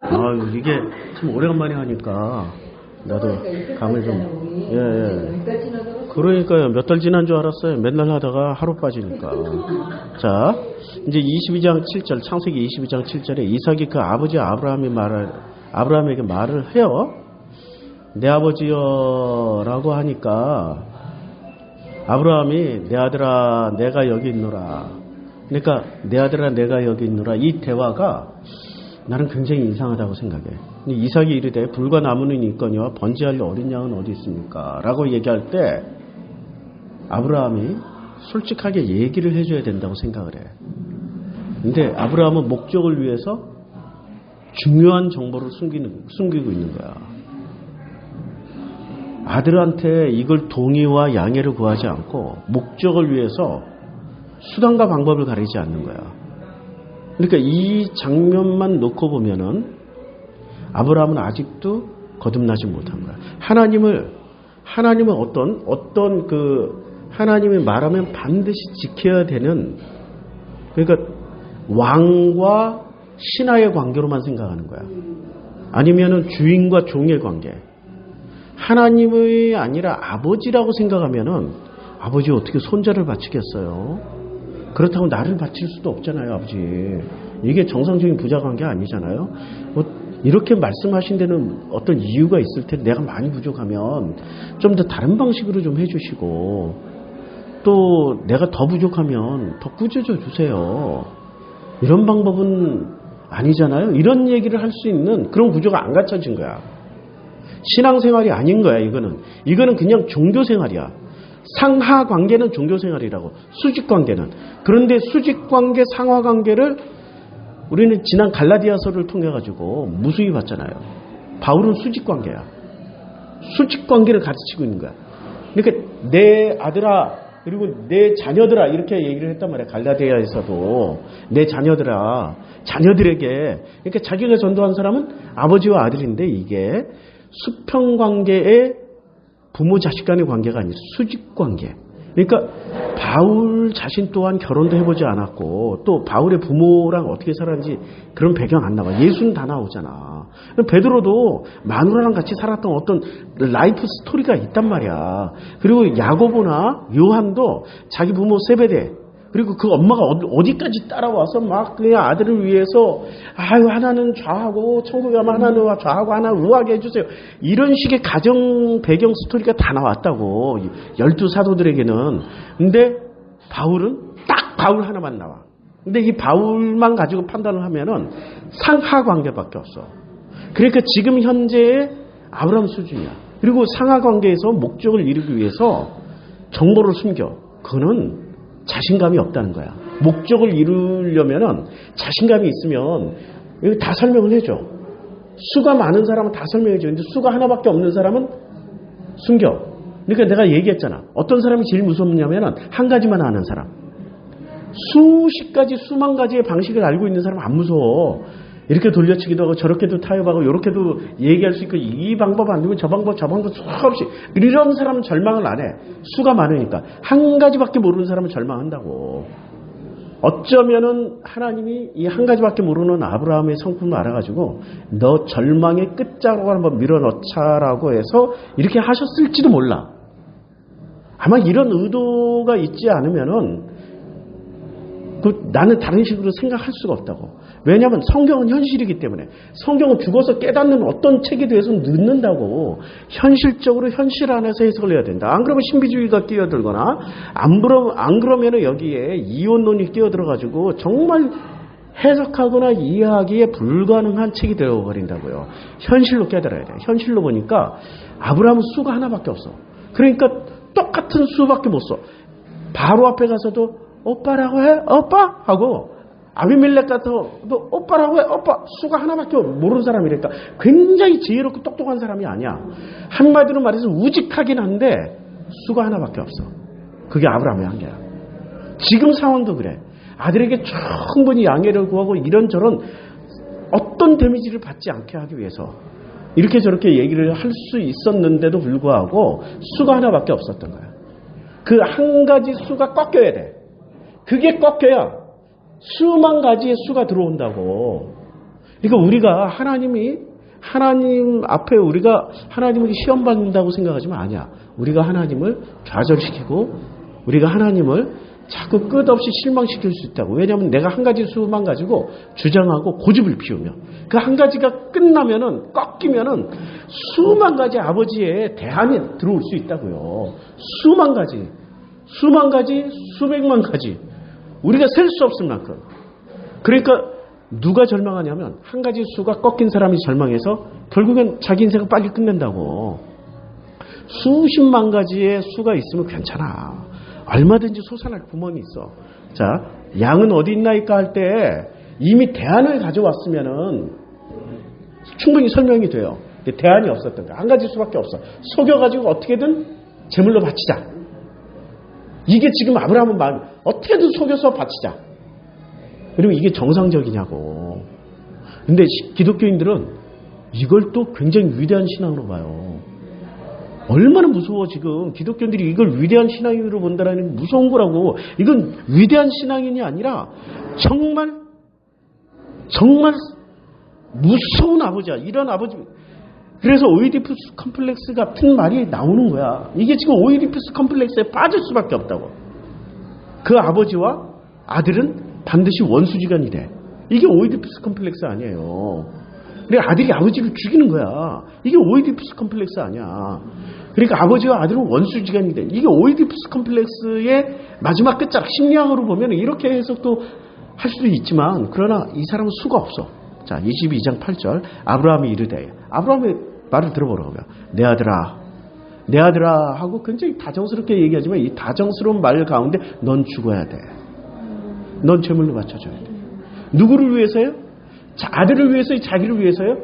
이게 참 오래간만에 하니까 나도 감을 좀, 그러니까요. 몇 달 지난 줄 알았어요. 맨날 하다가 하루 빠지니까. 자, 이제 22장 7절, 창세기 22장 7절에 이삭이 그 아버지 아브라함에게 말을 해요. 내 아버지여 라고 하니까 아브라함이 내 아들아 내가 여기 있노라. 그러니까 내 아들아 내가 여기 있노라. 이 대화가 나는 굉장히 이상하다고 생각해. 이삭이 이르되 불과 나무는 있거니와 번제할 어린 양은 어디 있습니까? 라고 얘기할 때 아브라함이 솔직하게 얘기를 해줘야 된다고 생각을 해. 근데 아브라함은 목적을 위해서 중요한 정보를 숨기고 있는 거야. 아들한테 이걸 동의와 양해를 구하지 않고 목적을 위해서 수단과 방법을 가리지 않는 거야. 그러니까 이 장면만 놓고 보면은 아브라함은 아직도 거듭나지 못한 거야. 하나님은 어떤 하나님이 말하면 반드시 지켜야 되는, 그러니까 왕과 신하의 관계로만 생각하는 거야. 아니면은 주인과 종의 관계. 하나님이 아니라 아버지라고 생각하면은 아버지 어떻게 손자를 바치겠어요? 그렇다고 나를 바칠 수도 없잖아요, 아버지. 이게 정상적인 부자 관계 아니잖아요. 이렇게 말씀하신 데는 어떤 이유가 있을 텐데 내가 많이 부족하면 좀 더 다른 방식으로 좀 해주시고 또 내가 더 부족하면 더 꾸짖어 주세요. 이런 방법은 아니잖아요. 이런 얘기를 할 수 있는 그런 구조가 안 갖춰진 거야. 신앙생활이 아닌 거야. 이거는 그냥 종교생활이야. 상하관계는 종교생활이라고, 수직관계는. 그런데 수직관계, 상하관계를 우리는 지난 갈라디아서를 통해 가지고 무수히 봤잖아요. 바울은 수직관계야. 수직관계를 가르치고 있는 거야. 그러니까 내 아들아 그리고 내 자녀들아 이렇게 얘기를 했단 말이야. 갈라디아에서도 내 자녀들아, 자녀들에게. 그러니까 자기가 전도한 사람은 아버지와 아들인데 이게 수평관계의 부모 자식 간의 관계가 아니라 수직관계. 그러니까 바울 자신 또한 결혼도 해보지 않았고 또 바울의 부모랑 어떻게 살았는지 그런 배경 안 나와. 예수는 다 나오잖아. 베드로도 마누라랑 같이 살았던 어떤 라이프 스토리가 있단 말이야. 그리고 야고보나 요한도 자기 부모 세베대 그리고 그 엄마가 어디까지 따라와서 막 그냥 아들을 위해서 하나는 좌하고 천국에 가면 하나는 좌하고 하나는 우하게 해주세요. 이런 식의 가정 배경 스토리가 다 나왔다고. 12사도들에게는. 근데 바울은 딱 바울 하나만 나와. 근데 이 바울만 가지고 판단을 하면은 상하 관계밖에 없어. 그러니까 지금 현재의 아브라함 수준이야. 그리고 상하 관계에서 목적을 이루기 위해서 정보를 숨겨. 그거는 자신감이 없다는 거야. 목적을 이루려면은 자신감이 있으면 여기 다 설명을 해줘. 수가 많은 사람은 다 설명해줘. 근데 수가 하나밖에 없는 사람은 숨겨. 그러니까 내가 얘기했잖아. 어떤 사람이 제일 무섭냐면은 한 가지만 아는 사람. 수십 가지, 수만 가지의 방식을 알고 있는 사람은 안 무서워. 이렇게 돌려치기도 하고 저렇게도 타협하고 이렇게도 얘기할 수 있고 이 방법 안 되고 저 방법 수없이 이런 사람은 절망을 안 해. 수가 많으니까. 한 가지밖에 모르는 사람은 절망한다고. 어쩌면은 하나님이 이 한 가지밖에 모르는 아브라함의 성품을 알아가지고 너 절망의 끝자락으로 한번 밀어넣자라고 해서 이렇게 하셨을지도 몰라. 아마 이런 의도가 있지 않으면은 나는 다른 식으로 생각할 수가 없다고. 왜냐하면 성경은 현실이기 때문에. 성경은 죽어서 깨닫는 어떤 책에 대해서는 늦는다고. 현실적으로 현실 안에서 해석을 해야 된다. 안 그러면 신비주의가 끼어들거나 안 그러면 여기에 이혼론이 끼어들어가지고 정말 해석하거나 이해하기에 불가능한 책이 되어버린다고요. 현실로 깨달아야 돼. 현실로 보니까 아브라함은 수가 하나밖에 없어. 그러니까 똑같은 수밖에 못 써. 바로 앞에 가서도 오빠라고 해? 오빠? 하고 아비멜렉 같아도 오빠라고 해? 오빠. 수가 하나밖에 모르는 사람이니까 굉장히 지혜롭고 똑똑한 사람이 아니야. 한마디로 말해서 우직하긴 한데 수가 하나밖에 없어. 그게 아브라함의 한계야. 지금 상황도 그래. 아들에게 충분히 양해를 구하고 이런저런 어떤 데미지를 받지 않게 하기 위해서 이렇게 저렇게 얘기를 할 수 있었는데도 불구하고 수가 하나밖에 없었던 거야. 그 한 가지 수가 꺾여야 돼. 그게 꺾여야 수만 가지의 수가 들어온다고. 그러니까 우리가 하나님 앞에 우리가 하나님을 시험 받는다고 생각하지만 아니야. 우리가 하나님을 좌절시키고 우리가 하나님을 자꾸 끝없이 실망시킬 수 있다고. 왜냐하면 내가 한 가지 수만 가지고 주장하고 고집을 피우며 그 한 가지가 끝나면은 꺾이면은 수만 가지 아버지의 대안이 들어올 수 있다고요. 수만 가지, 수백만 가지. 우리가 셀 수 없을 만큼. 그러니까 누가 절망하냐면 한 가지 수가 꺾인 사람이 절망해서 결국엔 자기 인생을 빨리 끝낸다고. 수십만 가지의 수가 있으면 괜찮아. 얼마든지 솟아날 구멍이 있어. 자, 양은 어디 있나이까 할 때 이미 대안을 가져왔으면은 충분히 설명이 돼요. 근데 대안이 없었던 거야. 한 가지 수밖에 없어. 속여가지고 어떻게든 제물로 바치자. 이게 지금 아브라함은 마음이 어떻게든 속여서 바치자. 그리고 이게 정상적이냐고. 근데 기독교인들은 이걸 또 굉장히 위대한 신앙으로 봐요. 얼마나 무서워 지금. 기독교인들이 이걸 위대한 신앙으로 본다라는 게 무서운 거라고. 이건 위대한 신앙인이 아니라 정말 무서운 아버지야. 이런 아버지. 그래서 오이디푸스 컴플렉스 같은 말이 나오는 거야. 이게 지금 오이디푸스 컴플렉스에 빠질 수밖에 없다고. 그 아버지와 아들은 반드시 원수지간이래. 이게 오이디푸스 컴플렉스 아니에요. 그러니까 아들이 아버지를 죽이는 거야. 이게 오이디푸스 컴플렉스 아니야. 그러니까 아버지와 아들은 원수지간이래. 이게 오이디푸스 컴플렉스의 마지막 끝자락. 심리학으로 보면 이렇게 해석도 할 수도 있지만 그러나 이 사람은 수가 없어. 자, 22장 8절 아브라함이 이르되. 아브라함의 말을 들어보라고요. 내 아들아 하고 굉장히 다정스럽게 얘기하지만 이 다정스러운 말 가운데 넌 죽어야 돼. 넌 제물로 바쳐줘야 돼. 누구를 위해서요? 아들을 위해서요? 자기를 위해서요?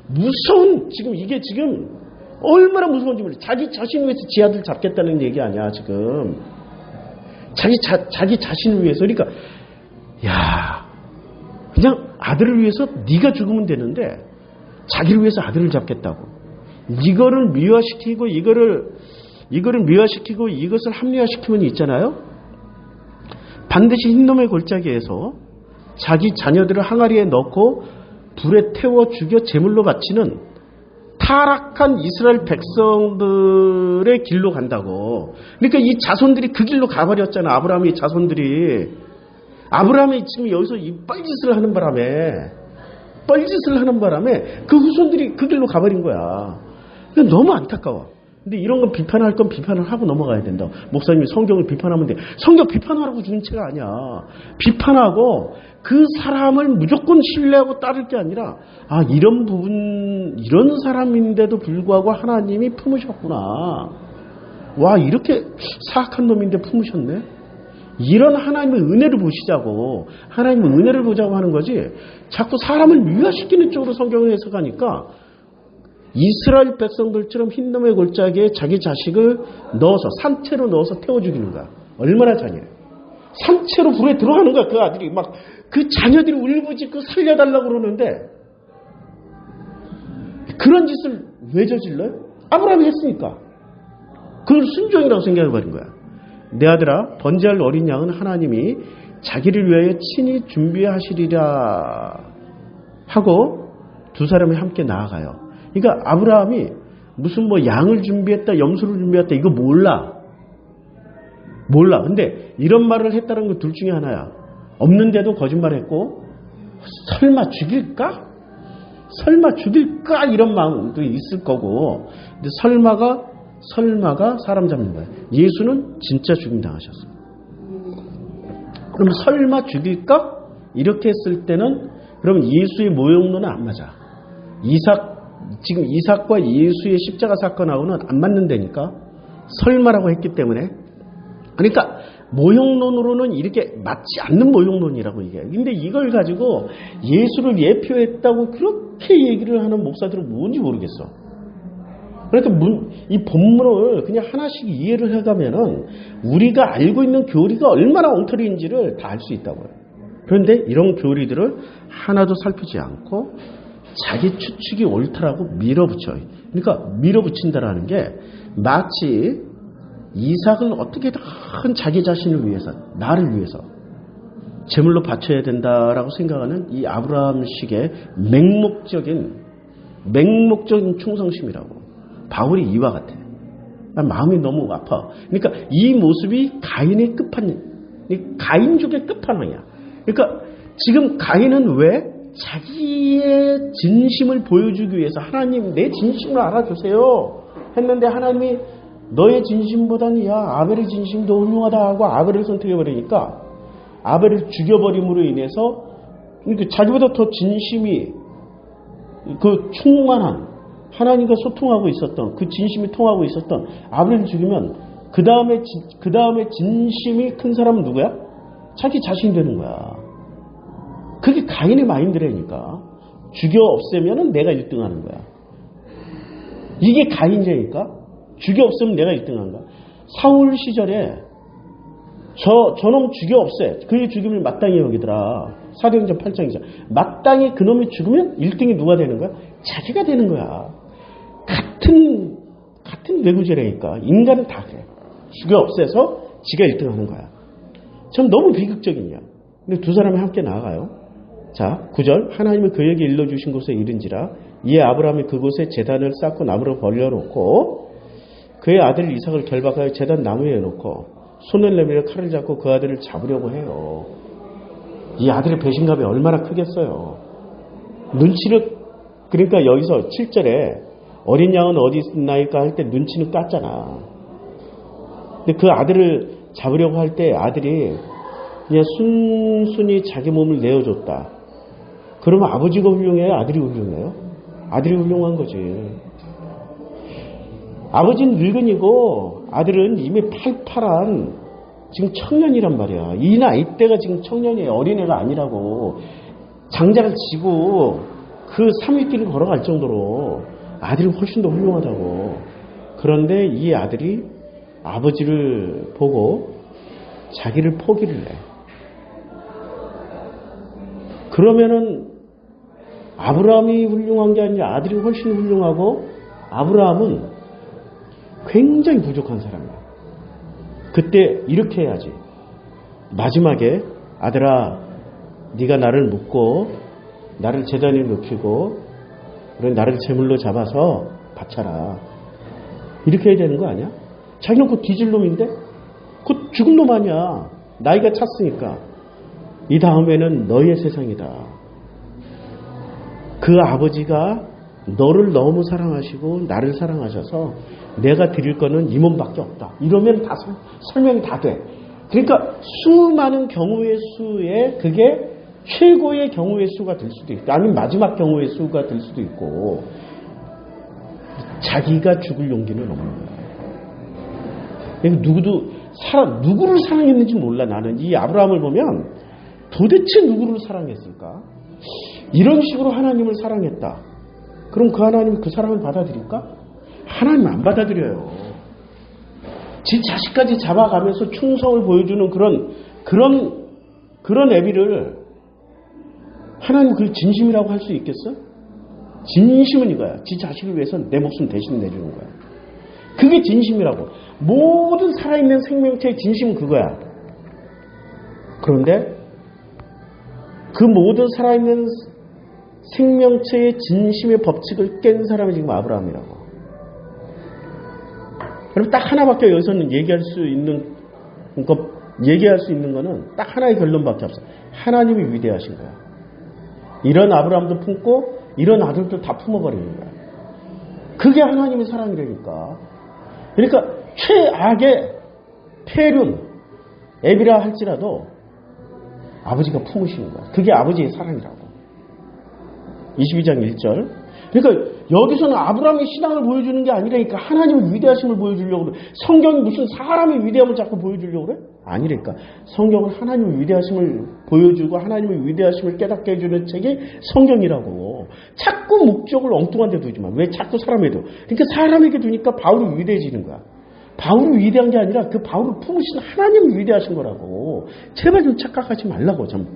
무서운, 이게 얼마나 무서운지 모르겠어요. 자기 자신을 위해서 지 아들 잡겠다는 얘기 아니야, 지금. 자기 자신을 위해서. 그러니까, 그냥 아들을 위해서 네가 죽으면 되는데, 자기를 위해서 아들을 잡겠다고. 이거를 미화시키고, 이것을 합리화시키면 있잖아요? 반드시 흰놈의 골짜기에서 자기 자녀들을 항아리에 넣고 불에 태워 죽여 제물로 바치는 타락한 이스라엘 백성들의 길로 간다고. 그러니까 이 자손들이 그 길로 가버렸잖아. 아브라함의 자손들이. 아브라함이 지금 여기서 이 뻘짓을 하는 바람에 그 후손들이 그 길로 가버린 거야. 너무 안타까워. 근데 이런 건 비판할 건 비판을 하고 넘어가야 된다. 목사님이 성경을 비판하면 돼. 성경 비판하라고 주는 책이 아니야. 비판하고 그 사람을 무조건 신뢰하고 따를 게 아니라 이런 사람인데도 불구하고 하나님이 품으셨구나. 와, 이렇게 사악한 놈인데 품으셨네. 이런 하나님의 은혜를 보시자고. 하나님의 은혜를 보자고 하는 거지. 자꾸 사람을 미화시키는 쪽으로 성경을 해석하니까 이스라엘 백성들처럼 흰놈의 골짜기에 자기 자식을 넣어서 산채로 넣어서 태워 죽이는 거야. 얼마나 잔인해. 산채로 불에 들어가는 거야. 그 아들이 막 그 자녀들이 울부짖고 살려달라고 그러는데 그런 짓을 왜 저질러요? 아브라함이 했으니까. 그걸 순종이라고 생각해버린 거야. 내 아들아, 번제할 어린 양은 하나님이 자기를 위하여 친히 준비하시리라 하고 두 사람이 함께 나아가요. 그러니까 아브라함이 무슨 양을 준비했다, 염소를 준비했다, 이거 몰라. 근데 이런 말을 했다는 거 둘 중에 하나야. 없는데도 거짓말했고, 설마 죽일까 이런 마음도 있을 거고. 근데 설마가 사람 잡는 거야. 예수는 진짜 죽임 당하셨어. 그럼 설마 죽일까? 이렇게 했을 때는 그럼 예수의 모형론은 안 맞아. 지금 이삭과 예수의 십자가 사건하고는 안 맞는다니까. 설마라고 했기 때문에. 그러니까 모형론으로는 이렇게 맞지 않는 모형론이라고 얘기해요. 근데 이걸 가지고 예수를 예표했다고 그렇게 얘기를 하는 목사들은 뭔지 모르겠어. 그러니까 이 본문을 그냥 하나씩 이해를 해가면은 우리가 알고 있는 교리가 얼마나 엉터리인지를 다 알 수 있다고요. 그런데 이런 교리들을 하나도 살피지 않고 자기 추측이 옳다라고 밀어붙여요. 그러니까 밀어붙인다라는 게 마치 이삭을 어떻게든 자기 자신을 위해서, 나를 위해서 제물로 바쳐야 된다라고 생각하는 이 아브라함식의 맹목적인 충성심이라고. 바울이 이와 같아. 마음이 너무 아파. 그러니까 이 모습이 가인의 가인족의 끝판왕이야. 그러니까 지금 가인은 왜 자기의 진심을 보여주기 위해서 하나님 내 진심을 알아주세요 했는데 하나님이 너의 진심보다는 아벨의 진심이 더 훌륭하다 하고 아벨을 선택해버리니까 아벨을 죽여버림으로 인해서 그러니까 자기보다 더 진심이 충만한 하나님과 소통하고 있었던 그 진심이 통하고 있었던 아벨을 죽이면 그 다음에 진심이 큰 사람은 누구야? 자기 자신이 되는 거야. 그게 가인의 마인드라니까. 죽여 없애면은 내가 1등 하는 거야. 이게 가인제니까. 죽여 없애면 내가 1등 하는 거야. 사울 시절에 저놈 죽여 없애. 그의 죽임을 마땅히 여기더라. 사도행전 8장이죠. 마땅히 그놈이 죽으면 1등이 누가 되는 거야? 자기가 되는 거야. 같은 뇌구조라니까. 인간은 다 그래. 죽여 없애서 지가 1등 하는 거야. 참 너무 비극적이냐. 근데 두 사람이 함께 나아가요. 자, 9절. 하나님이 그에게 일러주신 곳에 이른지라 이에 아브라함이 그곳에 제단을 쌓고 나무로 벌려놓고 그의 아들 이삭을 결박하여 제단 나무에 놓고 손을 내밀어 칼을 잡고 그 아들을 잡으려고 해요. 이 아들의 배신감이 얼마나 크겠어요. 눈치를 그러니까 여기서 7절에 어린 양은 어디 있나이까 할 때 눈치는 깠잖아. 근데 그 아들을 잡으려고 할 때 아들이 그냥 순순히 자기 몸을 내어줬다. 그러면 아버지가 훌륭해요? 아들이 훌륭해요? 아들이 훌륭한 거지. 아버지는 늙은이고 아들은 이미 팔팔한 지금 청년이란 말이야. 이 나이 때가 지금 청년이에요. 어린애가 아니라고. 장작을 지고 그 3위길을 걸어갈 정도로 아들이 훨씬 더 훌륭하다고. 그런데 이 아들이 아버지를 보고 자기를 포기를 해. 그러면은 아브라함이 훌륭한 게 아니라 아들이 훨씬 훌륭하고 아브라함은 굉장히 부족한 사람이야. 그때 이렇게 해야지. 마지막에 아들아 네가 나를 묻고 나를 제단에 눕히고 그래 나를 제물로 잡아서 바쳐라. 이렇게 해야 되는 거 아니야? 자기는 그 뒤질 놈인데? 그 죽은 놈 아니야. 나이가 찼으니까. 이 다음에는 너의 세상이다. 그 아버지가 너를 너무 사랑하시고 나를 사랑하셔서 내가 드릴 거는 이 몸밖에 없다. 이러면 다 설명이 다 돼. 그러니까 수많은 경우의 수에 그게 최고의 경우의 수가 될 수도 있고 아니면 마지막 경우의 수가 될 수도 있고 자기가 죽을 용기는 없는 거야. 누구를 사랑했는지 몰라. 나는 이 아브라함을 보면 도대체 누구를 사랑했을까? 이런 식으로 하나님을 사랑했다. 그럼 그 하나님이 그 사랑을 받아들일까? 하나님 안 받아들여요. 지 자식까지 잡아가면서 충성을 보여주는 그런 애비를 하나님 그걸 진심이라고 할 수 있겠어? 진심은 이거야. 지 자식을 위해서 내 목숨 대신 내주는 거야. 그게 진심이라고. 모든 살아있는 생명체의 진심은 그거야. 그런데 그 모든 살아있는 생명체의 진심의 법칙을 깬 사람이 지금 아브라함이라고. 그럼 딱 하나밖에 여기서는 얘기할 수 있는 거는 딱 하나의 결론밖에 없어. 하나님이 위대하신 거야. 이런 아브라함도 품고 이런 아들도 다 품어버리는 거야. 그게 하나님의 사랑이라니까. 그러니까 최악의 폐륜 애비라 할지라도 아버지가 품으시는 거야. 그게 아버지의 사랑이라고. 22장 1절. 그러니까 여기서는 아브라함의 신앙을 보여주는 게 아니라니까 하나님의 위대하심을 보여주려고 그래. 성경이 무슨 사람의 위대함을 자꾸 보여주려고 그래? 아니라니까. 성경은 하나님의 위대하심을 보여주고 하나님의 위대하심을 깨닫게 해주는 책이 성경이라고. 자꾸 목적을 엉뚱한 데 두지 마. 왜 자꾸 사람에 둬? 그러니까 사람에게 두니까 바울이 위대해지는 거야. 바울이 위대한 게 아니라 그 바울을 품으신 하나님이 위대하신 거라고. 제발 좀 착각하지 말라고. 좀.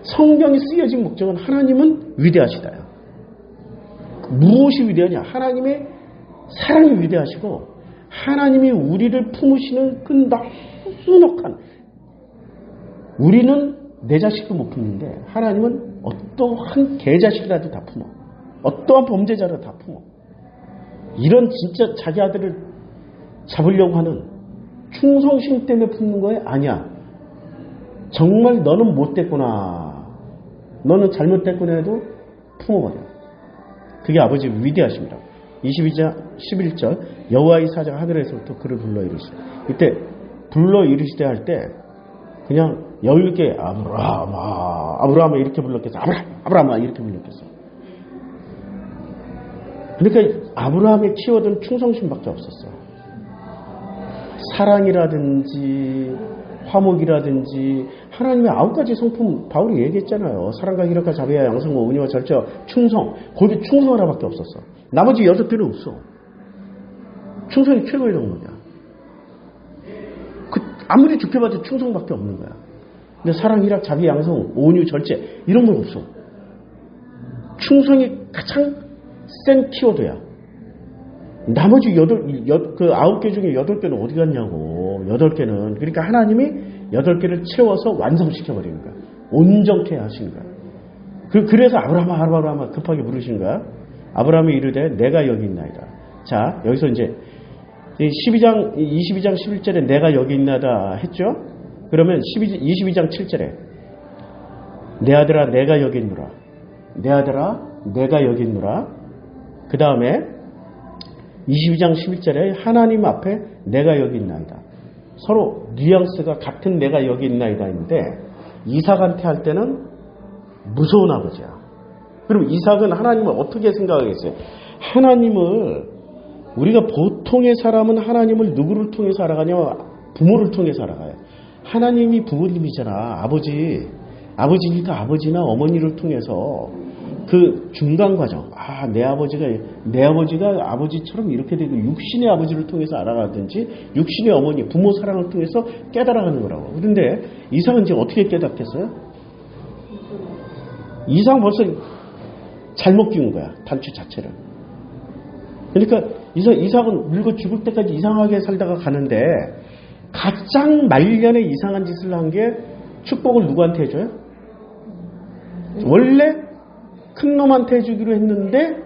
성경이 쓰여진 목적은 하나님은 위대하시다요. 무엇이 위대하냐? 하나님의 사랑이 위대하시고 하나님이 우리를 품으시는 그 수넉한 우리는 내 자식도 못 품는데 하나님은 어떠한 개자식이라도 다 품어. 어떠한 범죄자라도 다 품어. 이런 진짜 자기 아들을 잡으려고 하는 충성심 때문에 품는 거예요? 아니야. 정말 너는 못됐구나. 너는 잘못됐구나 해도 품어버려. 그게 아버지 위대하십니다. 22장 11절 여호와의 사자가 하늘에서부터 그를 불러 이르시되 이때 불러 이르시되 할 때 그냥 여유 있게 아브라함아 이렇게 불렀겠어. 아브라함아 이렇게 불렀겠어. 그러니까 아브라함의 키워드는 충성심밖에 없었어. 사랑이라든지 화목이라든지 하나님의 9가지 성품 바울이 얘기했잖아요. 사랑과 희락과 자비와 양성과 은혜와 절제와 충성. 거기 충성 하나밖에 없었어. 나머지 6개는 없어. 충성이 최고의 덕목이야. 아무리 좋게 봐도 충성밖에 없는 거야. 근데 사랑, 희락, 자비, 양성, 온유, 절제 이런 건 없어. 충성이 가장 센 키워드야. 나머지 9개 중에 8개는 어디 갔냐고. 8개는. 그러니까 하나님이 8개를 채워서 완성시켜버리는 거야. 온전케 하시는 거야. 그래서 아브라함아 급하게 부르신 거야. 아브라함이 이르되 내가 여기 있나이다. 자, 여기서 이제 22장 11절에 내가 여기 있나이다 했죠? 그러면 22장 7절에 내 아들아 내가 여기 있노라. 내 아들아 내가 여기 있노라. 그 다음에 22장 11절에 하나님 앞에 내가 여기 있나이다. 서로 뉘앙스가 같은 내가 여기 있나이다 인데 이삭한테 할 때는 무서운 아버지야. 그럼 이삭은 하나님을 어떻게 생각하겠어요? 하나님을 우리가 보통의 사람은 하나님을 누구를 통해서 알아가냐? 부모를 통해서 알아가요. 하나님이 부모님이잖아. 아버지니까 아버지나 어머니를 통해서 그 중간 과정. 내 아버지가 아버지처럼 이렇게 되고 육신의 아버지를 통해서 알아가든지 육신의 어머니, 부모 사랑을 통해서 깨달아가는 거라고. 그런데 이삭은 이제 어떻게 깨닫겠어요? 이삭은 벌써 잘못 키운 거야. 단추 자체를. 그러니까 이삭은 늙어 죽을 때까지 이상하게 살다가 가는데 가장 말년에 이상한 짓을 한 게 축복을 누구한테 해줘요? 원래 큰 놈한테 해주기로 했는데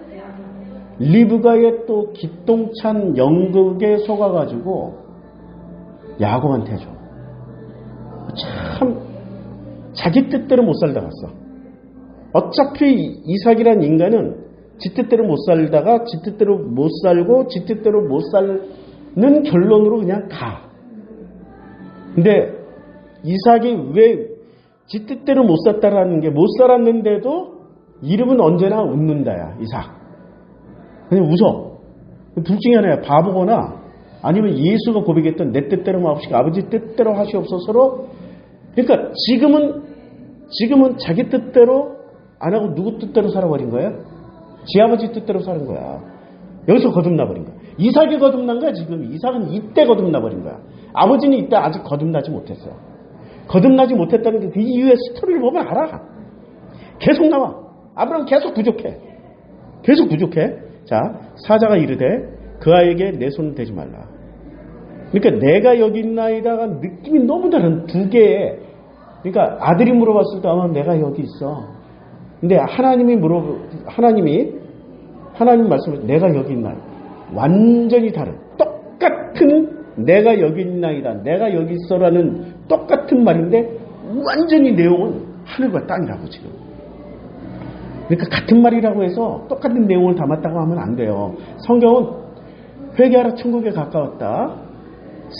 리브가의 또 기똥찬 연극에 속아가지고 야곱한테 해줘. 참 자기 뜻대로 못 살다 갔어. 어차피 이삭이란 인간은 지 뜻대로 못 살다가 지 뜻대로 못 살고 지 뜻대로 못 사는 결론으로 그냥 가. 근데 이삭이 왜 지 뜻대로 못 살다라는 게 못 살았는데도 이름은 언제나 웃는다야. 이삭. 그냥 웃어. 둘 중에 하나야. 바보거나 아니면 예수가 고백했던 내 뜻대로 마옵시고 아버지 뜻대로 하시옵소서로. 그러니까 지금은 자기 뜻대로 안 하고 누구 뜻대로 살아버린 거예요? 지 아버지 뜻대로 사는 거야. 여기서 거듭나버린 거야. 이삭이 거듭난 거야 지금. 이삭은 이때 거듭나버린 거야. 아버지는 이때 아직 거듭나지 못했어요. 거듭나지 못했다는 게 그 이유의 스토리를 보면 알아. 계속 나와. 아브라함 계속 부족해. 자, 사자가 이르되 그 아이에게 내 손을 대지 말라. 그러니까 내가 여기 있나이다가 느낌이 너무 다른 두 개의. 그러니까 아들이 물어봤을 때 내가 여기 있어. 근데 하나님 말씀을 내가 여기 있나이다. 완전히 다른 똑같은 내가 여기 있나이다. 내가 여기 있어라는 똑같은 말인데 완전히 내용은 하늘과 땅이라고 지금. 그러니까 같은 말이라고 해서 똑같은 내용을 담았다고 하면 안 돼요. 성경은 회개하라 천국에 가까웠다.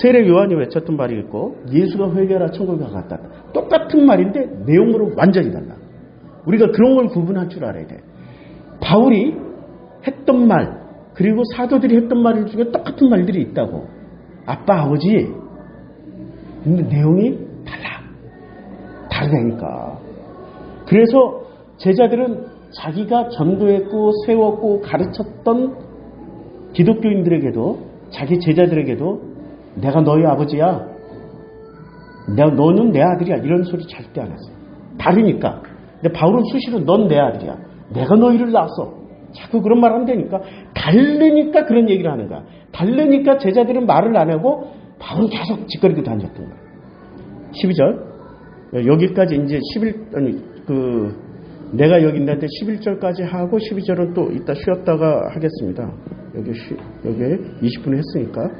세례 요한이 외쳤던 말이 있고 예수가 회개하라 천국에 가까웠다. 똑같은 말인데 내용으로 완전히 달라. 우리가 그런 걸 구분할 줄 알아야 돼. 바울이 했던 말 그리고 사도들이 했던 말 중에 똑같은 말들이 있다고. 아빠, 아버지. 근데 내용이 다르다니까. 그래서 제자들은 자기가 전도했고 세웠고 가르쳤던 기독교인들에게도 자기 제자들에게도 내가 너희 아버지야. 너는 내 아들이야. 이런 소리 절대 안 했어. 다르니까. 근데 바울은 수시로 넌 내 아들이야. 내가 너희를 낳았어. 자꾸 그런 말 한다니까. 다르니까 그런 얘기를 하는 거야. 다르니까 제자들은 말을 안 하고 바울은 계속 짓거리고 다녔던 거야. 12절 여기까지 이제 11, 내가 여기 있는데 11절까지 하고 12절은 또 이따 쉬었다가 하겠습니다. 여기 20분 했으니까.